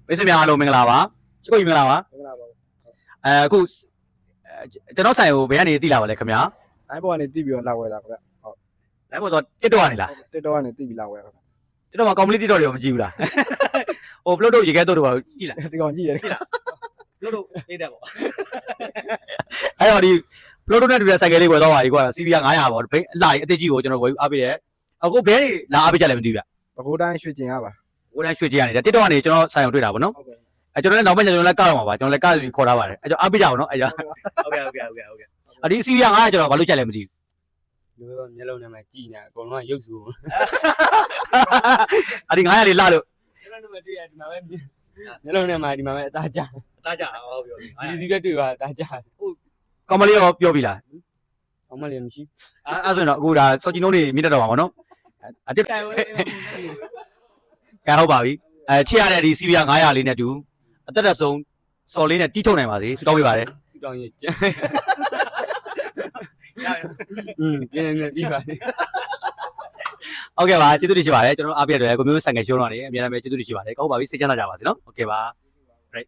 မိတ်ဆွေများအားလုံးမင်္ဂလာပါချစ်ကိုကြီးမင်္ဂလာပါအခုကျွန်တော်ဆိုင်ကိုဘယ်ကနေသိလာပါလဲခင်ဗျာ အဲ့ပေါ်ကနေတိပြီးတော့လာဝဲတာခင်ဗျဟုတ် လိုက်ဖို့ဆိုတစ်တော့ကနေလား တစ်တော့ကနေတိပြီးလာဝဲတာခင်ဗျ တစ်တော့မှာ complete တစ်တော့တွေမကြည့်ဘူးလားဟိုဘလို့တို့ရေခဲတို့ပါကြည့်လား ဒီကောင်ကြည့်ရတယ် ဘလို့တို့လေးတက်ပေါ့အဲ့တော့ဒီဘလို့တို့နဲ့တူတဲ့ဆိုင်ကလေးဝယ်တော့ပါကြီးကွာ CB900 ပေါ့ဘိန်းအလှကြီးအစ်စ်ကြီးကိုကျွန်တော်ဝယ်အားပေးတယ်အခုဘဲလာအားပေးကြလည်းမသိဘူးဗျ ပဲခူးတိုင်းရွှေကျင်ရပါ ဟိုတိုင်းရွှေကြီးကနေတစ်တော့ကနေကျွန်တော်ဆိုင်ကိုတွေ့တာပေါ့နော် ဟုတ်ကဲ့ အဲ့ကျွန်တော်လည်းနောက်ပိုင်းကျွန်တော်လည်းကောက်ရမှာပါကျွန်တော်လည်းကောက်ပြီးခေါ်ထားပါတယ်အဲ့တော့အားပေးကြအောင်နော်အဲ့ကြောင့်ဟုတ်ကဲ့အဒီ CB900 ကျွန်တော်ဘာလို့ချက်လဲမသိဘူး လူကမျက်လုံးနဲ့မှကြည်နေအကုန်လုံးကရုပ်စု အဒီ900လေးလှလို့ မျက်လုံးနဲ့မှတွေ့ရဒီမှာပဲမျက်လုံးနဲ့မှဒီမှာပဲအသားကြ အသားကြဟုတ်ပြောပြီ ဒီစီကတွေ့ပါအသားကြ ကောင်မလေးရောပြောပြီလား အောင်မလေးမရှိ အဲ့ဆိုရင်တော့အခုဒါစော်ကြီးနှုံးနေမြင့်တက်တော့ပါဗောနော်အတစ် တိုင်ဝဲ ကဲဟုတ်ပါပြီချစ်ရတဲ့ဒီ CB900 လေးနဲ့တူအသက်သက်ဆုံးစော်လေးနဲ့တီးထုတ်နိုင်ပါစေဆုတောင်းပေးပါတယ် စီတောင်းရကျန်ပြင်းနေပြီးပါလေ ဟုတ်ကဲ့ပါကျေးဇူးတင်ရှိပါတယ်ကျွန်တော်အားပေးရတဲ့ကိုမျိုးဆိုင်ငယ်ရှိုးတော့နေအများအားဖြင့်ကျေးဇူးတင်ရှိပါတယ်ကောင်းပါပြီစိတ်ချမ်းသာကြပါစေနော်โอเคပါ great